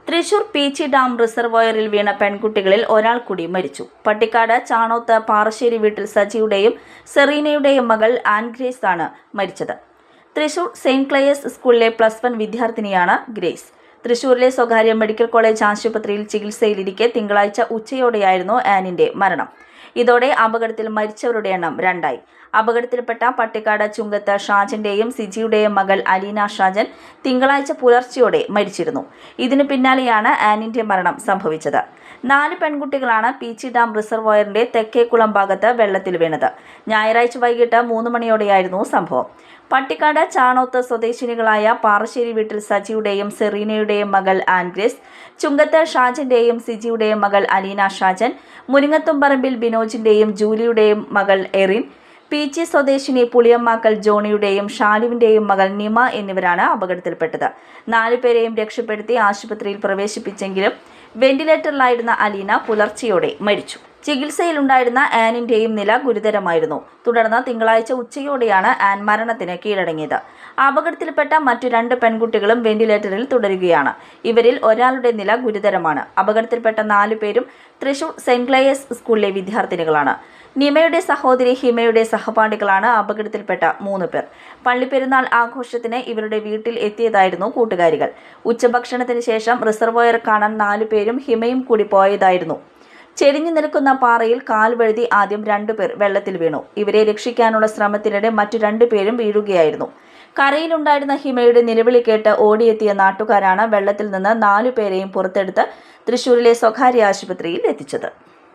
Thrissur Peechi dam റിസർവോയറിൽ വീണ പെൺകുട്ടികളിൽ ഒരാൾ കൂടി മരിച്ചു. പട്ടിക്കാട് ചാണോത്ത് പാറശ്ശേരി വീട്ടിൽ സജിയുടെയും സെറീനയുടെയും മകൾ ആൻഗ്രേസ് ആണ് മരിച്ചത്. തൃശൂർ സെയിന്റ് ക്ലെയേഴ്സ് സ്കൂളിലെ +1 വിദ്യാർത്ഥിനിയാണ് ഗ്രേസ്. തൃശൂരിലെ സ്വകാര്യ മെഡിക്കൽ കോളേജ് ആശുപത്രിയിൽ ചികിത്സയിലിരിക്കെ തിങ്കളാഴ്ച ഉച്ചയോടെയായിരുന്നു ആനിന്റെ മരണം. ഇതോടെ അപകടത്തിൽ മരിച്ചവരുടെ എണ്ണം 2ആയി. അപകടത്തിൽപ്പെട്ട പട്ടിക്കാട് ചുങ്കത്ത് ഷാജന്റെയും സിജിയുടെയും മകൾ അലീന ഷാജൻ തിങ്കളാഴ്ച പുലർച്ചെയോടെ മരിച്ചിരുന്നു. ഇതിനു പിന്നാലെയാണ് ആനിന്റെ മരണം സംഭവിച്ചത്. 4 പെൺകുട്ടികളാണ് പീച്ചി ഡാം റിസർവോയറിന്റെ തെക്കേക്കുളം ഭാഗത്ത് വെള്ളത്തിൽ വീണത്. ഞായറാഴ്ച വൈകിട്ട് 3 മണിയോടെയായിരുന്നു സംഭവം. പട്ടിക്കാട് ചാണോത്ത് സ്വദേശിനികളായ പാറശ്ശേരി വീട്ടിൽ സജിയുടെയും സെറീനയുടെയും മകൾ ആൻഗ്രേസ്, ചുങ്കത്ത് ഷാജന്റെയും സിജിയുടെയും മകൾ അലീന ഷാജൻ, മുരിങ്ങത്തുംപറമ്പിൽ ബിനോജിന്റെയും ജൂലിയുടെയും മകൾ എറിൻ, പീച്ചി സ്വദേശിനി പുളിയമ്മാക്കൽ ജോണിയുടെയും ഷാലുവിന്റെയും മകൾ നിമ എന്നിവരാണ് അപകടത്തിൽപ്പെട്ടത്. 4 പേരെയും രക്ഷപ്പെടുത്തി ആശുപത്രിയിൽ പ്രവേശിപ്പിച്ചെങ്കിലും വെന്റിലേറ്ററിലായിരുന്ന അലീന പുലർച്ചെയോടെ മരിച്ചു. ചികിത്സയിലുണ്ടായിരുന്ന ആനിന്റെയും നില ഗുരുതരമായിരുന്നു. തുടർന്ന് തിങ്കളാഴ്ച ഉച്ചയോടെയാണ് ആൻ മരണത്തിന് കീഴടങ്ങിയത്. അപകടത്തിൽപ്പെട്ട മറ്റു 2 പെൺകുട്ടികളും വെന്റിലേറ്ററിൽ തുടരുകയാണ്. ഇവരിൽ ഒരാളുടെ നില ഗുരുതരമാണ്. അപകടത്തിൽപ്പെട്ട 4 പേരും തൃശൂർ സെയിന്റ് ക്ലെയേഴ്സ് സ്കൂളിലെ വിദ്യാർത്ഥിനികളാണ്. നിമയുടെ സഹോദരി ഹിമയുടെ സഹപാഠികളാണ് അപകടത്തിൽപ്പെട്ട 3 പേർ. പള്ളിപ്പെരുന്നാൾ ആഘോഷത്തിന് ഇവരുടെ വീട്ടിൽ എത്തിയതായിരുന്നു കൂട്ടുകാരികൾ. ഉച്ചഭക്ഷണത്തിന് ശേഷം റിസർവോയർ കാണാൻ 4 പേരും ഹിമയും കൂടി പോയതായിരുന്നു. ചെരിഞ്ഞു നിൽക്കുന്ന പാറയിൽ കാൽ വഴുതി ആദ്യം 2 പേർ വെള്ളത്തിൽ വീണു. ഇവരെ രക്ഷിക്കാനുള്ള ശ്രമത്തിനിടെ മറ്റു 2 പേരും വീഴുകയായിരുന്നു. കരയിലുണ്ടായിരുന്ന ഹിമയുടെ നിലവിളി കേട്ട് ഓടിയെത്തിയ നാട്ടുകാരാണ് വെള്ളത്തിൽ നിന്ന് 4 പേരെയും പുറത്തെടുത്ത് തൃശൂരിലെ സ്വകാര്യ ആശുപത്രിയിൽ എത്തിച്ചത്.